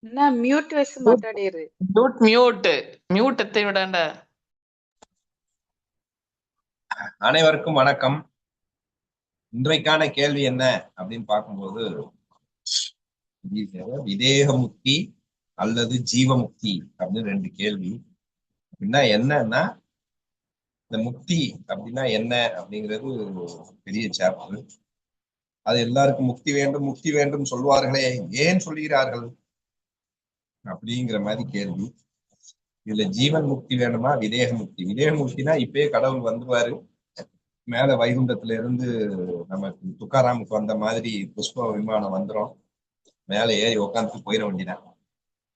என்ன மியூட் வயசு மாட்டாடிரு. Mute mute mute எத்தை விடாண்ட. அனைவருக்கும் வணக்கம். இன்றைக்கான கேள்வி என்ன அப்படின்னு பார்க்கும்போது, விதேக முக்தி அல்லது ஜீவமுக்தி அப்படின்னு ரெண்டு கேள்வி. அப்படின்னா என்னன்னா, இந்த முக்தி அப்படின்னா என்ன அப்படிங்கிறது பெரிய சாப்டர். அது எல்லாருக்கும் முக்தி வேண்டும் முக்தி வேண்டும் சொல்வார்களே, ஏன் சொல்கிறார்கள் அப்படிங்கிற மாதிரி கேள்வி. இதுல ஜீவன் முக்தி வேணுமா விதேக முக்தி? விதேக முக்தினா இப்பயே கடவுள் வந்துருவாரு, மேல வைகுண்டத்துல இருந்து நமக்கு துக்காராமுக்கு வந்த மாதிரி புஷ்ப விமானம் வந்துடும், மேல ஏறி உட்காந்து போயிட வேண்டியதான்.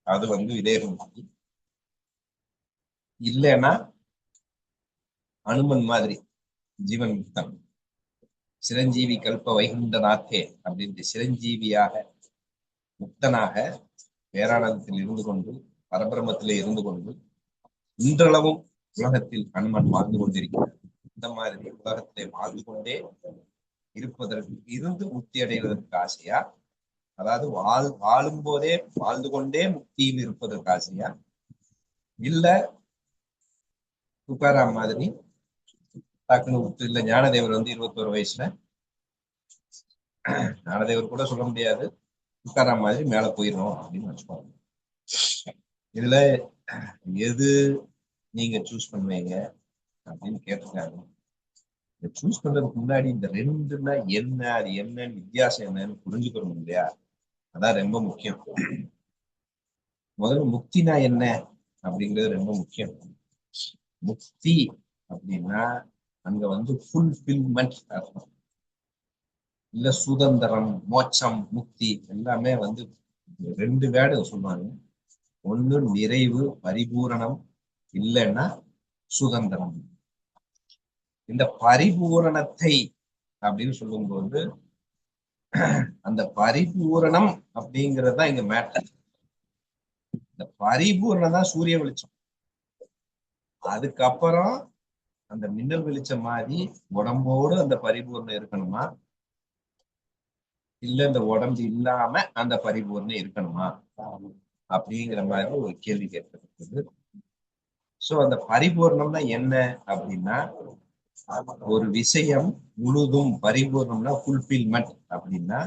அது விதேக முக்தி. இல்லைன்னா அனுமன் மாதிரி ஜீவன் முக்தன், சிரஞ்சீவி கல்ப வைகுண்டநாத்தே அப்படின்ட்டு சிரஞ்சீவியாக முக்தனாக பேரானந்தத்தில் இருந்து கொண்டு பரபிரமத்திலே இருந்து கொண்டு இன்றளவும் உலகத்தில் அனுமன் வாழ்ந்து கொண்டிருக்கிறார். இந்த மாதிரி உலகத்தை வாழ்ந்து கொண்டே இருப்பதற்கு இருந்து முக்தி அடைவதற்கு ஆசையா, அதாவது வாழும் போதே வாழ்ந்து கொண்டே முக்தியில் இருப்பதற்கு ஆசையா, இல்ல துக்காராம் மாதிரி டக்குனு விட்டு, இல்ல ஞானதேவர் 21 வயசுல, ஞானதேவர் கூட சொல்ல முடியாது, துக்காராம் மாதிரி மேல போயிடணும் அப்படின்னு வச்சுக்கோங்க. இதுல எது நீங்க சூஸ் பண்ணுவீங்க அப்படின்னு கேட்டிருக்காங்க. சூஸ் பண்றதுக்கு முன்னாடி இந்த ரெண்டுன்னா என்ன, அது என்னன்னு வித்தியாசம் என்னன்னு புரிஞ்சுக்கணும் இல்லையா? அதான் ரொம்ப முக்கியம். முதல்ல முக்தினா என்ன அப்படிங்கிறது ரொம்ப முக்கியம். முக்தி அப்படின்னா அங்க ஃபுல்ஃபில்மெண்ட் அர்த்தம், இல்ல சுதந்திரம், மோட்சம், முக்தி எல்லாமே ரெண்டு வேர்டு சொல்லுவாங்க. ஒண்ணு நிறைவு, பரிபூரணம், இல்லைன்னா சுதந்திரம். இந்த பரிபூரணத்தை அப்படின்னு சொல்லும்போது அந்த பரிபூரணம் அப்படிங்கிறது தான் இங்க மேட்டர். இந்த பரிபூரணம் தான் சூரிய வெளிச்சம். அதுக்கப்புறம் அந்த மின்னல் வெளிச்சம் மாதிரி உடம்போடு அந்த பரிபூர்ணம் இருக்கணுமா, இல்ல இந்த உடம்பு இல்லாம அந்த பரிபூர்ணம் இருக்கணுமா அப்படிங்கிற மாதிரி ஒரு கேள்வி கேட்கப்படுது. சோ அந்த பரிபூர்ணம்னா என்ன அப்படின்னா, ஒரு விஷயம் முழுதும் பரிபூர்ணம்னா ஃபுல்ஃபில்மெண்ட் அப்படின்னா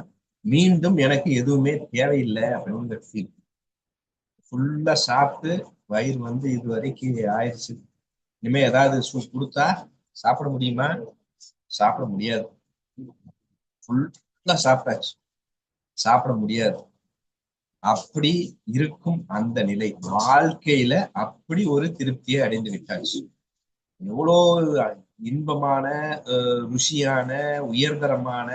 மீண்டும் எனக்கு எதுவுமே தேவையில்லை அப்படிங்கிற ஃபீல். ஃபுல்லா சாப்பிட்டு வயிறு இது வரைக்கும் ஆயிடுச்சு, இனிமே ஏதாவது கொடுத்தா சாப்பிட முடியுமா? சாப்பிட முடியாது. ஃபுல்லா சாப்பிட்டாச்சு, சாப்பிட முடியாது. அப்படி இருக்கும் அந்த நிலை வாழ்க்கையில அப்படி ஒரு திருப்தியை அடைந்து விட்டாச்சு. எவ்வளோ இன்பமான, ருசியான, உயர்தரமான,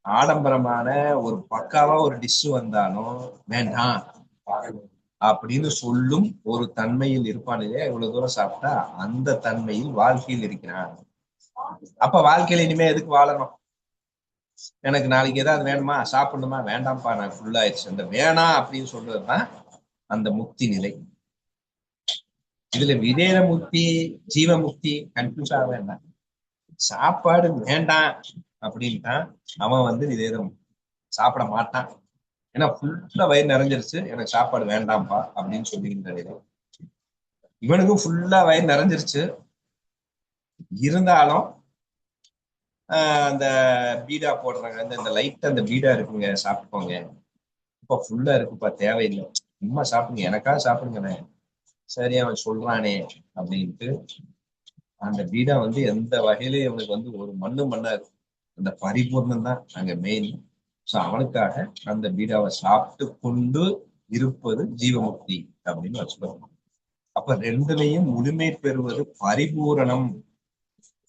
ஆடம்பரமான ஒரு பக்காவா ஒரு டிஷ் வந்தாலும் வேண்டாம் அப்படின்னு சொல்லும் ஒரு தன்மையில் இருப்பான் இல்லையா? இவ்வளவு தூரம் சாப்பிட்டா அந்த தன்மையில் வாழ்க்கையில் இருக்கிறான். அப்ப வாழ்க்கையில இனிமே எதுக்கு வாழணும்? எனக்கு நாளைக்கு ஏதாவது வேணுமா, சாப்பிடணுமா? வேண்டாம்ப்பா, நான் ஃபுல்லா ஆயிடுச்சு. அந்த வேணாம் அப்படின்னு சொல்றதுதான் அந்த முக்தி நிலை. இதுல விதேக முக்தி, ஜீவ முக்தி கன்ஃபியூஸ் ஆக வேண்டாம். சாப்பாடு வேண்டாம் அப்படின்ட்டா அவன் விதேகம் சாப்பிட மாட்டான். ஏன்னா ஃபுல்லா வயிறு நிறைஞ்சிருச்சு, எனக்கு சாப்பாடு வேண்டாம்ப்பா அப்படின்னு சொல்லுகின்ற நிலை. இவனுக்கும் ஃபுல்லா வயிறு நிறைஞ்சிருச்சு, இருந்தாலும் அந்த பீடா போடுறாங்க, இந்த லைட் அந்த பீடா இருக்குங்க, சாப்பிட்டுக்கோங்க, இப்ப ஃபுல்லா இருக்குப்பா, தேவையில்லை, சும்மா சாப்பிடுங்க, எனக்காக சாப்பிடுங்கண்ணே, சரி அவன் சொல்றானே அப்படின்ட்டு அந்த பீடா எந்த வகையிலயும் அவனுக்கு ஒரு மண்ணாது. அந்த பரிபூர்ணம் தான் அங்க மெயின். சோ அவனுக்காக அந்த பீடாவை சாப்பிட்டு கொண்டு இருப்பது ஜீவமுக்தி அப்படின்னு வச்சுக்கோங்க. அப்ப ரெண்டுலையும் முழுமை பெறுவது பரிபூரணம்,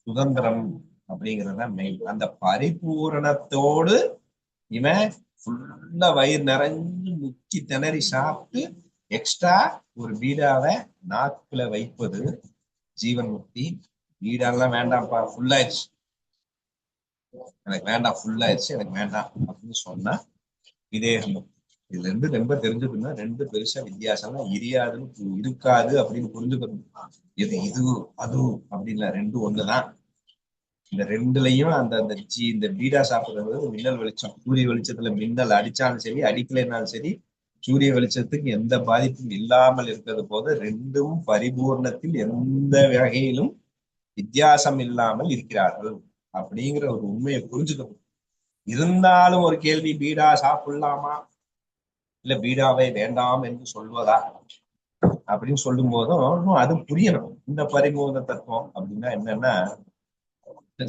சுதந்திரம் அப்படிங்கிறத மெயின். அந்த பரிபூரணத்தோடு இவன் ஃபுல்லா வயிறு நிறைஞ்சு முக்கி திணறி சாப்பிட்டு எக்ஸ்ட்ரா ஒரு பீடாவை நாக்குல வைப்பது ஜீவன் முக்தி. பீடாலாம் வேண்டாம்ப்பா, ஃபுல்லாயிடுச்சு, எனக்கு வேண்டாம், ஃபுல்லாயிடுச்சு, எனக்கு வேண்டாம் அப்படின்னு சொன்னா விதேக முக்தி. இதுல இருந்து ரொம்ப தெரிஞ்சுக்கணும்னா ரெண்டு பெருசா வித்தியாசம்னா இருக்காதுன்னு இருக்காது அப்படின்னு புரிஞ்சுக்கணும். இது அது அப்படின்ல, ரெண்டு ஒண்ணுதான். இந்த ரெண்டுலையும் இந்த பீடா சாப்பிடுறது மின்னல் வெளிச்சம், சூரிய வெளிச்சத்துல மின்னல் அடிச்சாலும் சரி, அடிக்கலைன்னாலும் சரி, சூரிய வெளிச்சத்துக்கு எந்த பாதிப்பும் இல்லாமல் இருக்கிறது போது ரெண்டும் பரிபூர்ணத்தில் எந்த வகையிலும் வித்தியாசம் இல்லாமல் இருக்கிறார்கள் அப்படிங்கிற ஒரு உண்மையை புரிஞ்சுக்கணும். இருந்தாலும் ஒரு கேள்வி, பீடா சாப்பிடலாமா இல்ல பீடாவை வேண்டாம் என்று சொல்வதா அப்படின்னு சொல்லும் போதும் அது புரியணும். இந்த பரிபூர்ண தத்துவம் அப்படின்னா என்னன்னா,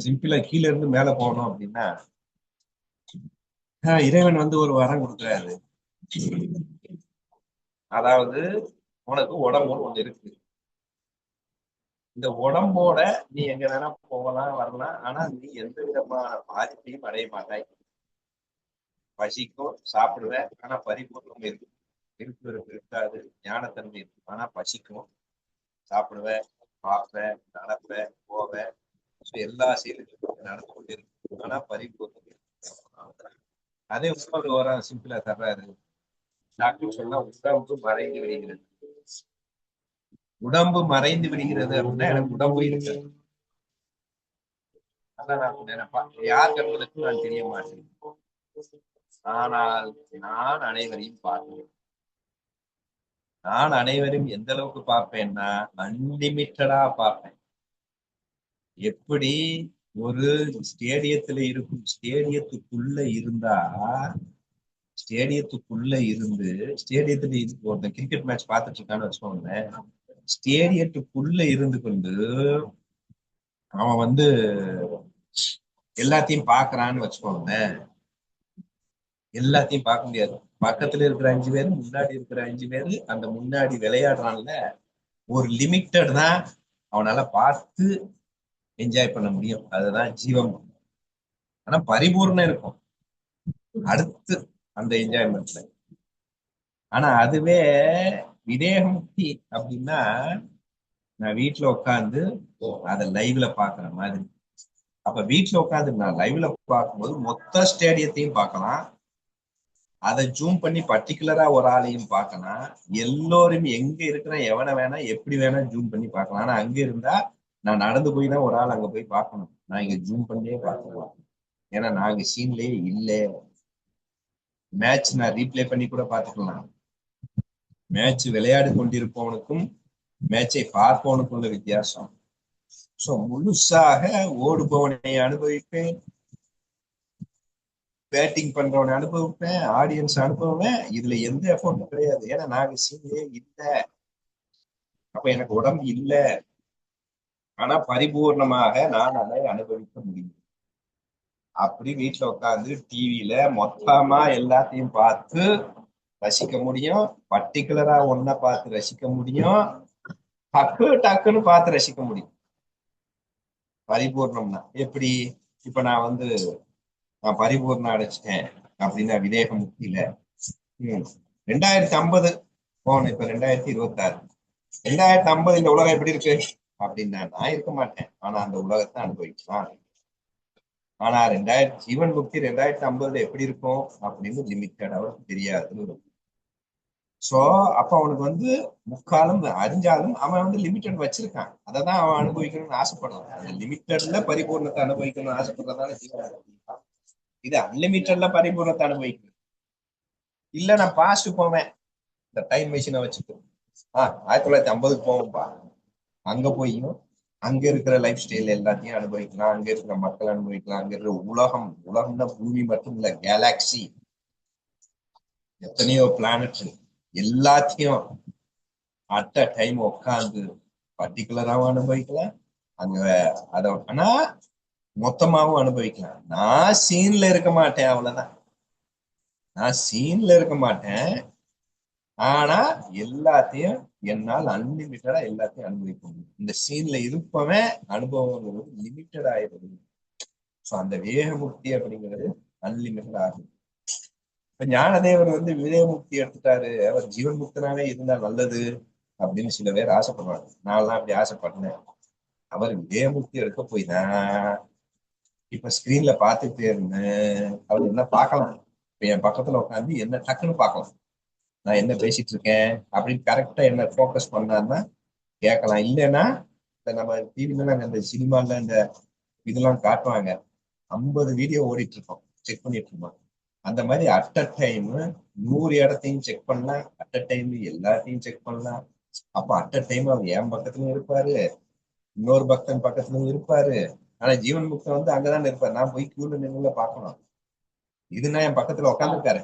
சிம்பிளா கீழே இருந்து மேல போகணும் அப்படின்னா, இறைவன் வந்து ஒரு வரம் கொடுக்குறாரு. அதாவது உனக்கு உடம்பு ஒண்ணு இருக்கு. இந்த உடம்போட நீ எங்க வேணா போகலாம் வரலாம், ஆனா நீ எந்த விதமான பாதிப்பையும் அடைய மாட்டாய். பசிக்கும், சாப்பிடுவ, ஆனா பரிபூர்ணம் இருக்கு. விருப்பு இருக்காது, ஞானத்தன்மை இருக்கு, ஆனா பசிக்கும், சாப்பிடுவ, பார்ப்ப, நடப்ப, போவ, எல்லா செயல்களும் நடந்து கொண்டு இருக்கு, ஆனா பரிபூர்ணம் இருக்கு. அதே இன்னொரு வரம் சிம்பிளா தர்றாரு. டாக்டர் சொன்னா உடம்பு மறைந்து விடுகிறது. உடம்பு மறைந்து விடுகிறது அப்படின்னா எனக்கு உடம்பு இருக்கு. அதான் நான் நினைப்பா, யார் கண்களுக்கும் நான் தெரிய மாட்டேன், ஆனால் நான் அனைவரையும் பார்க்கிறேன். நான் அனைவரும் எந்த அளவுக்கு பார்ப்பேன்னா அன்லிமிட்டடா பார்ப்பேன். எப்படி ஒரு ஸ்டேடியத்துல இருக்கும், ஸ்டேடியத்துக்குள்ள இருந்து ஸ்டேடியத்துல ஒருத்தன் கிரிக்கெட் மேட்ச் பார்த்துட்டு இருக்கான்னு வச்சுக்கோங்களேன். ஸ்டேடியத்துக்குள்ள இருந்து கொண்டு அவன் வந்து எல்லாத்தையும் பாக்குறான்னு வச்சுக்கோங்களேன். எல்லாத்தையும் பார்க்க முடியாது. பக்கத்துல இருக்கிற 5 பேரு, முன்னாடி இருக்கிற 5 பேரு, அந்த முன்னாடி விளையாடுறான்ல, ஒரு லிமிட்டட் தான் அவனால பார்த்து என்ஜாய் பண்ண முடியும். அதுதான் ஜீவம். ஆனா பரிபூர்ணம் இருக்கும் அடுத்து அந்த என்ஜாய்மெண்ட்ல. ஆனா அதுவே விதேகமுக்தி அப்படின்னா, நான் வீட்டுல உட்காந்து அதை லைவ்ல பாக்குற மாதிரி. அப்ப வீட்டுல உட்காந்து நான் லைவ்ல பார்க்கும்போது மொத்த ஸ்டேடியத்தையும் பார்க்கலாம். அதை ஜூம் பண்ணி பர்டிகுலரா ஒரு ஆளையும் பார்க்கலாம். எல்லோரும் எங்க இருக்கிற எவனை வேணா எப்படி வேணா ஜூம் பண்ணி பார்க்கலாம். ஆனா அங்க இருந்தா நான் நடந்து போய் தான் ஒரு ஆள் அங்க போய் பார்க்கணும். நான் இங்க ஜூம் பண்ணியே பார்க்கலாம். ஏன்னா நாங்க சீன்லயே இல்லை. மேட்ச் நான் ரீப்ளே பண்ணி கூட பார்த்துக்கலாம். மேட்ச் விளையாடு கொண்டிருப்பவனுக்கும் மேட்சை பார்ப்பவனுக்குள்ள வித்தியாசம். சோ முழுசாக ஓடுபவனை அனுபவிப்பேன், பேட்டிங் பண்றவனை அனுபவிப்பேன், ஆடியன்ஸ் அனுபவிப்பேன். இதுல எந்த எஃபோர்ட்டும் கிடையாது. ஏன்னா நாங்க சீன்லயே இல்லை. அப்ப எனக்கு உடம்பு இல்லை, ஆனா பரிபூர்ணமாக நான் அதை அனுபவிக்க முடியும். அப்படி வீட்டுல உட்காந்து டிவியில மொத்தமா எல்லாத்தையும் பார்த்து ரசிக்க முடியும். பர்டிகுலரா ஒன்ன பார்த்து ரசிக்க முடியும். டக்குன்னு பார்த்து ரசிக்க முடியும். பரிபூர்ணம்னா எப்படி? இப்ப நான் பரிபூர்ணம் அடைச்சிட்டேன் அப்படின்னா விதேக முக்தியில 2050 போகணும். இப்ப 2026, 2050 இந்த உலகம் எப்படி இருக்கு அப்படின்னா நான் இருக்க மாட்டேன், ஆனா அந்த உலகத்தை அனுபவிக்கலாம். ஆனா ஜீவன் முக்தி 2050 எப்படி இருக்கும் அப்படின்னு லிமிட்டட் அவருக்கு தெரியாது. சோ அப்ப அவனுக்கு முக்காலம் அறிஞ்சாலும் அவன் லிமிட்டட் வச்சிருக்கான். அதான் அவன் அனுபவிக்கணும்னு ஆசைப்படுறான். அந்த லிமிட்டட்ல பரிபூர்ணத்தை அனுபவிக்கணும்னு ஆசைப்படுறதால ஜீவன். இது அன்லிமிட்டட்ல பரிபூர்ணத்தை அனுபவிக்கணும். இல்ல நான் பாஸ்ட் போவேன், இந்த டைம் மிஷினை வச்சுட்டு 1950 போவோம்பா. அங்க போயும் அங்க இருக்கிற லைஃப் ஸ்டைல் எல்லாத்தையும் அனுபவிக்கலாம், அங்க இருக்கிற மக்கள் அனுபவிக்கலாம், அங்க இருக்கிற உலகம்னா பூமி மட்டும் இல்ல, கேலாக்சி எத்தனையோ பிளானட் எல்லாத்தையும் அட் அ டைம் உட்காந்து பர்டிகுலராவும் அனுபவிக்கலாம். ஆனா மொத்தமாவும் அனுபவிக்கலாம். நான் சீன்ல இருக்க மாட்டேன், அவ்வளவுதான். நான் சீன்ல இருக்க மாட்டேன், ஆனா எல்லாத்தையும் என்னால் அன்லிமிட்டடா எல்லாத்தையும் அனுபவிக்க முடியும். இந்த சீன்ல இருப்பவன் அனுபவம் லிமிட்டட் ஆயிடுது. சோ அந்த வேகமுக்தி அப்படிங்கிறது அன்லிமிட்டட் ஆகும். இப்ப ஞானதேவர் விவேகமுக்தி எடுத்துட்டாரு, அவர் ஜீவன் முக்தனாவே இருந்தா நல்லது அப்படின்னு சில பேர் ஆசைப்படுவாங்க. நான்லாம் அப்படி ஆசைப்பட்டேன். அவர் விவேகமுக்தி எடுக்க போய் தான் இப்ப ஸ்கிரீன்ல பார்த்துட்டே இருந்தேன். அவர் என்ன பார்க்கலாம், இப்ப என் பக்கத்துல உட்காந்து என்ன டக்குன்னு பார்க்கலாம், நான் என்ன பேசிட்டு இருக்கேன் அப்படின்னு கரெக்டா என்ன போக்கஸ் பண்ணாருன்னா கேட்கலாம். இல்லைன்னா நம்ம டிவில இந்த சினிமால இந்த இதெல்லாம் காட்டுவாங்க, 50 வீடியோ ஓடிட்டு இருக்கோம், செக் பண்ணிட்டு இருக்கோம். அந்த மாதிரி அட் அ டைம் 100 இடத்தையும் செக் பண்ணலாம், அட் அ டைம் எல்லாத்தையும் செக் பண்ணலாம். அப்ப அட் அ டைம் அவர் என் பக்கத்துலயும் இருப்பாரு, இன்னொரு பக்தன் பக்கத்துலயும் இருப்பாரு. ஆனா ஜீவன் முக்தன் வந்து அங்கதான் இருப்பாரு. நான் போய் கியூல நின்று பார்க்கணும். இதுனா என் பக்கத்துல உட்காந்துருக்காரு,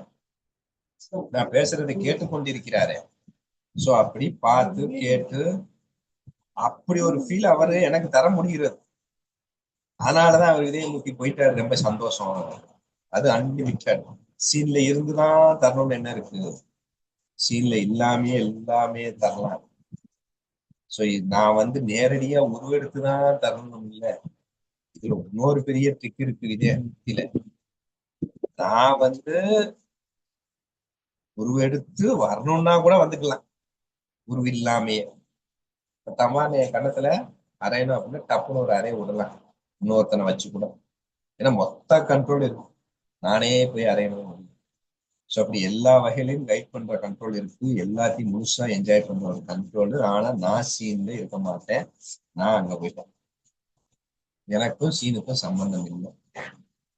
நான் பேசுறதை கேட்டுக்கொண்டிருக்கிறாரு. சோ அப்படி பார்த்து கேட்டு அப்படி ஒரு ஃபீல் அவரு எனக்கு தர முடிகிறது. அதனாலதான் அவர் இதயமுத்தி போயிட்டாரு. ரொம்ப சந்தோஷம். அது அன்லிமிட்டட். சீன்ல இருந்துதான் தரணும்னு என்ன இருக்கு? சீன்ல இல்லாமே எல்லாமே தரலாம். சோ நான் வந்து நேரடியா உருவெடுத்துதான் தரணும் இல்ல. இதுல இன்னொரு பெரிய ட்ரிக் இருக்கு இதயமுத்தில. நான் வந்து உருவெடுத்து வரணும்னா கூட வந்துக்கலாம், உருவில்லாமே. தமான என் கண்ணத்துல அரையணும் அப்படின்னா டப்புன்னு ஒரு அறைய விடலாம், இன்னொருத்தனை வச்சு கூட. ஏன்னா மொத்த கண்ட்ரோல் இருக்கும், நானே போய் அரையணும். ஸோ அப்படி எல்லா வகையிலையும் கைட் பண்ற கண்ட்ரோல் இருக்கு, எல்லாத்தையும் முழுசா என்ஜாய் பண்ற ஒரு கண்ட்ரோல். ஆனா நான் சீன்ல இருக்க மாட்டேன், நான் அங்க போயிட்டேன், எனக்கும் சீனுக்கும் சம்பந்தம் இல்லை.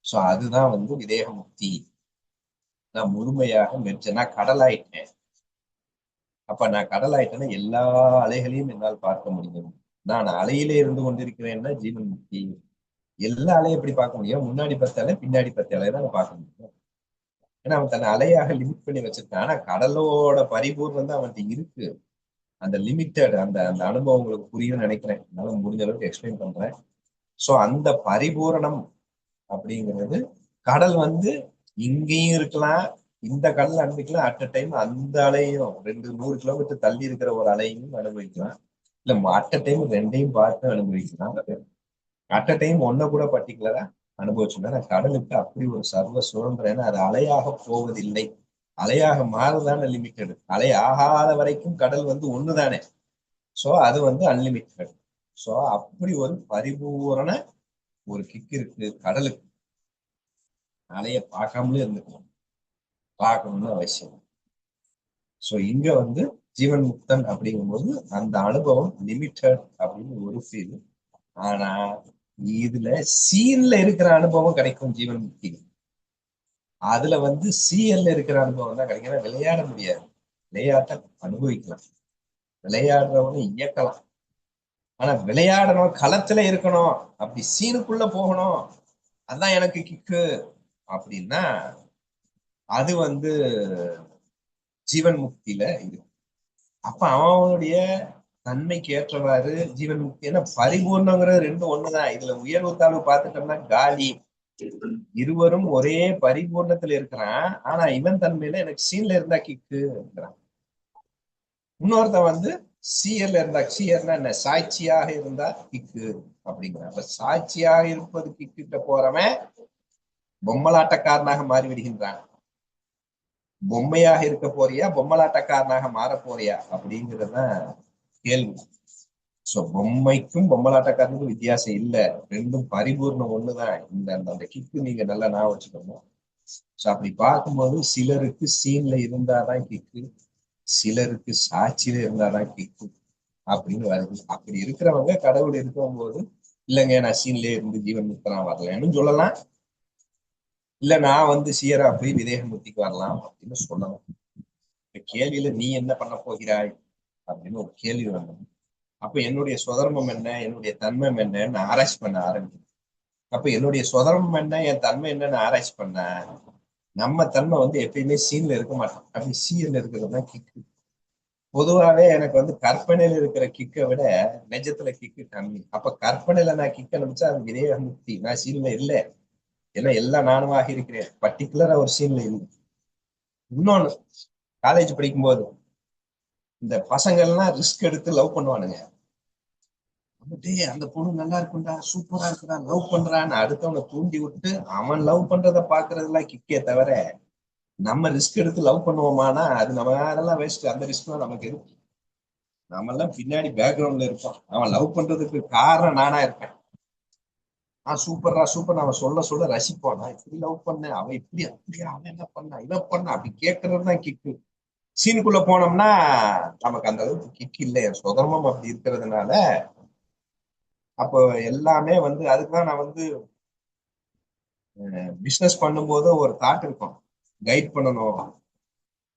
ஸோ அதுதான் வந்து விதேக முக்தி. நான் முழுமையாக மெர்ஜ், நான் கடலாயிட்டேன். அப்ப நான் கடலாயிட்டேன்னா எல்லா அலைகளையும் என்னால் பார்க்க முடியும். நான் அலையிலே இருந்து கொண்டிருக்கிறேன்னா ஜீவன் முக்தி. எல்லா அலையும் எப்படி பார்க்க முடியும்? முன்னாடி 10 அலை பின்னாடி 10 அலை தான் பார்க்க முடியும். ஏன்னா அவன் தன்னை அலையாக லிமிட் பண்ணி வச்சிருக்கான். ஆனா கடலோட பரிபூர்ணம் தான் அவன்கிட்ட இருக்கு. அந்த லிமிட்டட் அந்த அந்த அனுபவம் உங்களுக்கு புரியும்னு நினைக்கிறேன், அதனால முடிஞ்ச அளவுக்கு எக்ஸ்பிளைன் பண்றேன். சோ அந்த பரிபூரணம் அப்படிங்கிறது, கடல் வந்து இங்கேயும் இருக்கலாம், இந்த கடல் அனுபவிக்கலாம், அட் அ டைம் அந்த அலையும் 100 கிலோமீட்டர் தள்ளி இருக்கிற ஒரு அலையும் அனுபவிக்கலாம், இல்ல அட் அ டைம் ரெண்டையும் பார்த்து அனுபவிக்கலாம், அட் அ டைம் ஒன்ன கூட பர்டிகுலரா அனுபவிச்சோம்னா. கடலுக்கு அப்படி ஒரு சர்வ சுதந்திரம். ஏன்னா அது அலையாக போவதில்லை, அலையாக மாறுதானே லிமிட்டெடு. அலை ஆகாத வரைக்கும் கடல் வந்து ஒண்ணுதானே. சோ அது வந்து அன்லிமிட்டெட். சோ அப்படி ஒரு பரிபூரண ஒரு கிக் இருக்கு கடலுக்கு. அலைய பார்க்காமலே இருந்துக்கணும், பார்க்கணும்னு அவசியம். சோ இங்க வந்து ஜீவன் முக்தன் அப்படிங்கும்போது அந்த அனுபவம் லிமிட்டட் அப்படின்னு ஒரு ஃபீல். ஆனா இதுல சீன்ல இருக்கிற அனுபவம் கிடைக்கும் ஜீவன் முக்தி. அதுல வந்து சிஎல்ல இருக்கிற அனுபவம் தான் கிடைக்கும். ஏன்னா விளையாட முடியாது, விளையாட்ட அனுபவிக்கலாம், விளையாடுறவனை இயக்கலாம். ஆனா விளையாடணும், களத்துல இருக்கணும், அப்படி சீனுக்குள்ள போகணும், அதான் எனக்கு கிக்கு அப்படின்னா அது வந்து ஜீவன் முக்தியில இருக்கு. அப்ப அவனுடைய தன்மைக்கு ஏற்றவாறு ஜீவன் முக்தி. ஏன்னா பரிபூர்ணங்கிறது ரெண்டும் ஒண்ணுதான். இதுல உயர்வு தாழ்வு பார்த்துட்டோம்னா காலி. இருவரும் ஒரே பரிபூர்ணத்துல இருக்கிறான். ஆனா இவன் தன்மையில எனக்கு சீன்ல இருந்தா கிக்கு இருக்கிறான், இன்னொருத்தன் வந்து சீயர்ல இருந்தா, சீயர்னா என்ன, சாட்சியாக இருந்தா கிக்கு அப்படிங்கிறான். அப்ப சாட்சியாக இருப்பது கிக்கிட்ட போறவன் பொம்மலாட்டக்காரனாக மாறி விடுகின்றான். பொம்மையாக இருக்க போறியா, பொம்மலாட்டக்காரனாக மாற போறியா அப்படிங்கிறதுதான் கேள்வி. சோ பொம்மைக்கும் பொம்மலாட்டக்காரனுக்கும் வித்தியாசம் இல்ல, ரெண்டும் பரிபூர்ணம் ஒண்ணுதான். இந்த அந்த கிக்கு நீங்க நல்லா ஞாபகம் வச்சுக்கணும். சோ அப்படி பார்க்கும்போது சிலருக்கு சீன்ல இருந்தாதான் கிக்கு, சிலருக்கு சாட்சியில இருந்தாதான் கிக்கு அப்படின்னு வருது. அப்படி இருக்கிறவங்க கடவுள் இருக்கும் போது இல்லைங்க நான் சீன்லயே இருந்து ஜீவன் முக்தனா வரலன்னு சொல்லலாம், இல்ல நான் வந்து சீரா போய் விதேகமுக்திக்கு வரலாம் அப்படின்னு சொல்லலாம். இந்த கேள்வியில நீ என்ன பண்ண போகிறாய் அப்படின்னு ஒரு கேள்வி வந்தது. அப்ப என்னுடைய சுதர்மம் என்ன, என்னுடைய தன்மை என்னன்னு ஆராய்ச்சி பண்ண ஆரம்பிக்கும். அப்ப என்னுடைய சுதர்மம் என்ன, என் தன்மை என்னன்னு ஆராய்ச்சி பண்ண, நம்ம தன்மை வந்து எப்பயுமே சீன்ல இருக்க மாட்டோம், அப்படி சீன்ல இருக்கிறது தான் கிக்கு. பொதுவாவே எனக்கு வந்து கற்பனையில இருக்கிற கிக்கை விட நெஜத்துல கிக்கு கம்மி. அப்ப கற்பனையில நான் கிக்க நினைச்சா அது விதேக முக்தி, நான் சீன்ல இல்ல. ஏன்னா எல்லாம் நானுமாக இருக்கிறேன், பர்டிகுலரா ஒரு சீன்ல இல்லை. இன்னொன்னு, காலேஜ் படிக்கும் போது இந்த பசங்க எல்லாம் ரிஸ்க் எடுத்து லவ் பண்ணுவானுங்க. அந்த பொண்ணு நல்லா இருக்குண்டா, சூப்பரா இருக்குடா, லவ் பண்றான்னு அடுத்தவனை தூண்டி விட்டு அவன் லவ் பண்றத பாக்குறதுலாம் கிக்கே தவிர, நம்ம ரிஸ்க் எடுத்து லவ் பண்ணுவோமானா அது நம்ம அதெல்லாம் வேஸ்ட். அந்த ரிஸ்க் எல்லாம் நமக்கு இருக்கு, நம்ம எல்லாம் பின்னாடி பேக்ரவுண்ட்ல இருப்போம். அவன் லவ் பண்றதுக்கு காரணம் நானா இருப்பேன். சூப்பர்ரா சூப்பர், அவன் சொல்ல சொல்ல ரசிப்போம். நான் இப்படி லவ் பண்ணேன், அவன் இப்படி அப்படியா, அவன் என்ன பண்ணா, இவன் பண்ணா, அப்படி கேட்கறதுதான் கிக்கு. சீனுக்குள்ள போனோம்னா நமக்கு அந்த அளவுக்கு கிக் இல்லை, சுதர்மம் அப்படி இருக்கிறதுனால. அப்போ எல்லாமே வந்து அதுக்குதான் நான் வந்து பிசினஸ் பண்ணும்போது ஒரு தாட் இருக்கும், கைட் பண்ணணும்.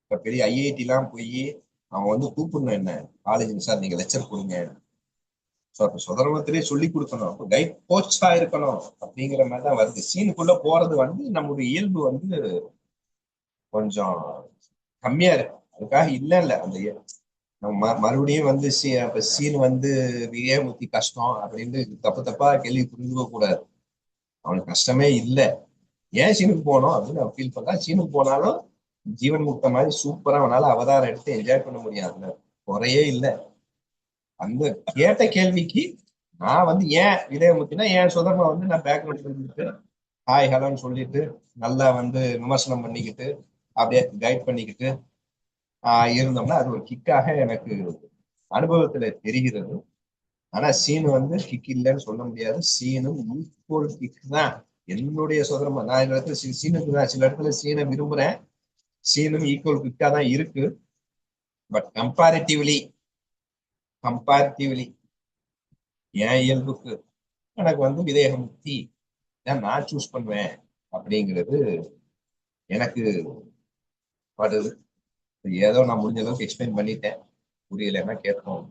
இப்ப பெரிய ஐஐடி எல்லாம் போய் அவன் வந்து கூப்பிடணும், என்ன காலேஜ் சார் நீங்க லெக்சர் கொடுங்க, சுதந்திரத்திலேயே சொல்லி கொடுக்கணும், அப்போ கைட் கோச்சா இருக்கணும் அப்படிங்கிற மாதிரி தான் வருது. சீனுக்குள்ள போறது வந்து நம்முடைய இயல்பு வந்து கொஞ்சம் கம்மியா இருக்கு. அதுக்காக இல்ல அந்த நம்ம மறுபடியும் வந்து சீன் வந்து விஜயமூர்த்தி கஷ்டம் அப்படின்னு தப்பா கேள்வி புரிஞ்சுக்க கூடாது. அவனுக்கு கஷ்டமே இல்லை, ஏன் சீனுக்கு போனோம் அப்படின்னு அவன் ஃபீல் பண்ணா. சீனுக்கு போனாலும் ஜீவன் முக்த மாதிரி சூப்பரா அவனால அவதாரம் எடுத்து என்ஜாய் பண்ண முடியாது, குறையே இல்லை. அந்த கேட்ட கேள்விக்கு நான் வந்து ஏன் விஜயமூர்த்தினா என் சுதர்மா வந்து நான் பேக்ரவுண்ட் இருந்துட்டு ஹாய் ஹலோன்னு சொல்லிட்டு நல்லா வந்து விமர்சனம் பண்ணிக்கிட்டு அப்படியே கைட் பண்ணிக்கிட்டு இருந்தோம்னா அது ஒரு கிக்காக எனக்கு அனுபவத்துல தெரிகிறது. ஆனா சீனு வந்து கிக் இல்லைன்னு சொல்ல முடியாது. சீனும் ஈக்குவல் கிக் தான் என்னுடைய சுதந்திரமா. நான் இந்த இடத்துல சீனுக்கு தான் சில இடத்துல சீனை விரும்புறேன், சீனும் ஈக்குவல் கிக்கா தான் இருக்கு. பட் கம்பேரிட்டிவ்லி என் இயல்புக்கு எனக்கு வந்து விதேகமுக்தி தான் நான் சூஸ் பண்ணுவேன் அப்படிங்கிறது எனக்கு படுது. ஏதோ நான் முடிஞ்ச அளவுக்கு எக்ஸ்பிளைன் பண்ணிட்டேன், புரியலைன்னா கேட்போம்.